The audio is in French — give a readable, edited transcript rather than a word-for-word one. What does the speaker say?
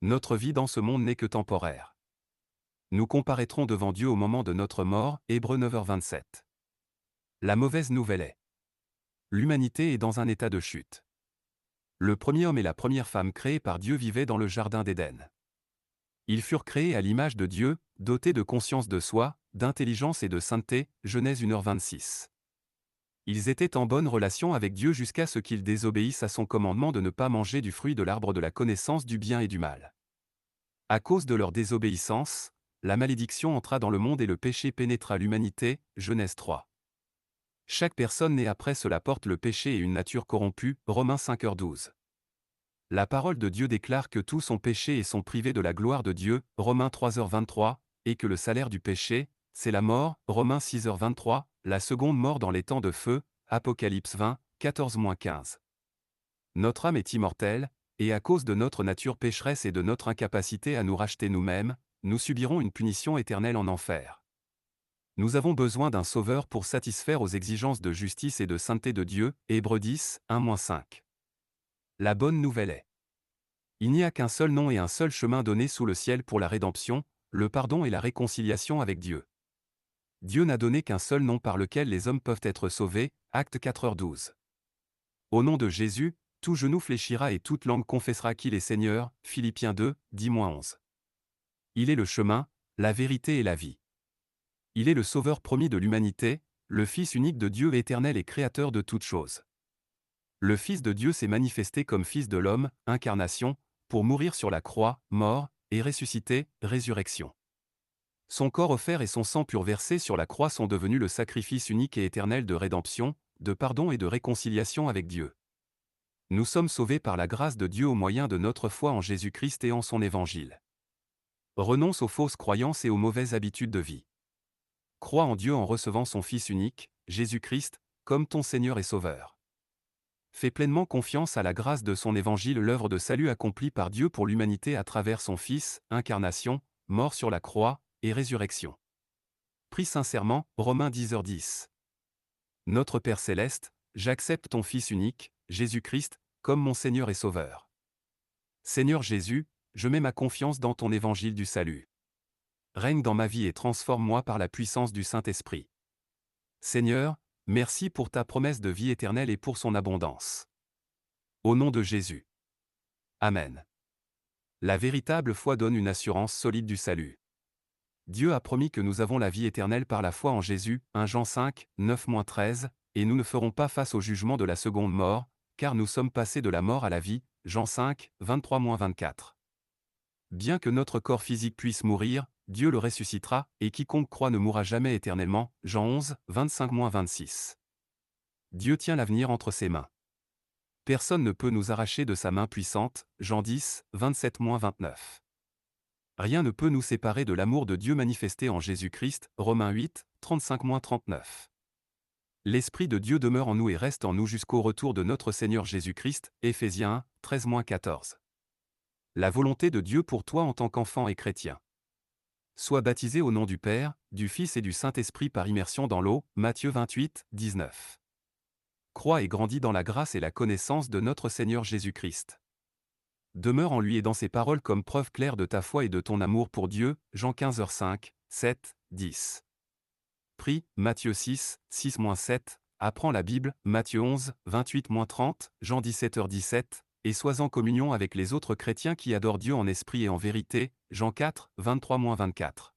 Notre vie dans ce monde n'est que temporaire. Nous comparaîtrons devant Dieu au moment de notre mort, Hébreux 9h27. La mauvaise nouvelle est: l'humanité est dans un état de chute. Le premier homme et la première femme créés par Dieu vivaient dans le jardin d'Éden. Ils furent créés à l'image de Dieu, dotés de conscience de soi, d'intelligence et de sainteté, Genèse 1h26. Ils étaient en bonne relation avec Dieu jusqu'à ce qu'ils désobéissent à son commandement de ne pas manger du fruit de l'arbre de la connaissance du bien et du mal. À cause de leur désobéissance, la malédiction entra dans le monde et le péché pénétra l'humanité, Genèse 3. Chaque personne née après cela porte le péché et une nature corrompue, Romains 5h12. La parole de Dieu déclare que tous ont péché et sont privés de la gloire de Dieu, Romains 3h23, et que le salaire du péché, c'est la mort, Romains 6h23, la seconde mort dans les temps de feu, Apocalypse 20, 14-15. Notre âme est immortelle, et à cause de notre nature pécheresse et de notre incapacité à nous racheter nous-mêmes, nous subirons une punition éternelle en enfer. Nous avons besoin d'un sauveur pour satisfaire aux exigences de justice et de sainteté de Dieu, Hébreux 10, 1-5. La bonne nouvelle est: il n'y a qu'un seul nom et un seul chemin donné sous le ciel pour la rédemption, le pardon et la réconciliation avec Dieu. Dieu n'a donné qu'un seul nom par lequel les hommes peuvent être sauvés, Actes 4h12. Au nom de Jésus, tout genou fléchira et toute langue confessera qu'il est Seigneur, Philippiens 2, 10-11. Il est le chemin, la vérité et la vie. Il est le Sauveur promis de l'humanité, le Fils unique de Dieu éternel et créateur de toutes choses. Le Fils de Dieu s'est manifesté comme Fils de l'homme, incarnation, pour mourir sur la croix, mort, et ressusciter, résurrection. Son corps offert et son sang pur versé sur la croix sont devenus le sacrifice unique et éternel de rédemption, de pardon et de réconciliation avec Dieu. Nous sommes sauvés par la grâce de Dieu au moyen de notre foi en Jésus-Christ et en son évangile. Renonce aux fausses croyances et aux mauvaises habitudes de vie. Crois en Dieu en recevant son Fils unique, Jésus-Christ, comme ton Seigneur et Sauveur. Fais pleinement confiance à la grâce de son évangile, l'œuvre de salut accomplie par Dieu pour l'humanité à travers son Fils, incarnation, mort sur la croix, et résurrection. Prie sincèrement, Romains 10h10. Notre Père céleste, j'accepte ton Fils unique, Jésus-Christ, comme mon Seigneur et Sauveur. Seigneur Jésus, je mets ma confiance dans ton évangile du salut. Règne dans ma vie et transforme-moi par la puissance du Saint-Esprit. Seigneur, merci pour ta promesse de vie éternelle et pour son abondance. Au nom de Jésus. Amen. La véritable foi donne une assurance solide du salut. Dieu a promis que nous avons la vie éternelle par la foi en Jésus, 1 Jean 5, 9-13, et nous ne ferons pas face au jugement de la seconde mort, car nous sommes passés de la mort à la vie, Jean 5, 23-24. Bien que notre corps physique puisse mourir, Dieu le ressuscitera, et quiconque croit ne mourra jamais éternellement, Jean 11, 25-26. Dieu tient l'avenir entre ses mains. Personne ne peut nous arracher de sa main puissante, Jean 10, 27-29. Rien ne peut nous séparer de l'amour de Dieu manifesté en Jésus-Christ, Romains 8, 35-39. L'Esprit de Dieu demeure en nous et reste en nous jusqu'au retour de notre Seigneur Jésus-Christ, Éphésiens 1, 13-14. La volonté de Dieu pour toi en tant qu'enfant et chrétien. Sois baptisé au nom du Père, du Fils et du Saint-Esprit par immersion dans l'eau, Matthieu 28, 19. Crois et grandis dans la grâce et la connaissance de notre Seigneur Jésus-Christ. Demeure en lui et dans ses paroles comme preuve claire de ta foi et de ton amour pour Dieu, Jean 15h5, 7, 10. Prie, Matthieu 6, 6-7, apprends la Bible, Matthieu 11, 28-30, Jean 17h17, et sois en communion avec les autres chrétiens qui adorent Dieu en esprit et en vérité, Jean 4, 23-24.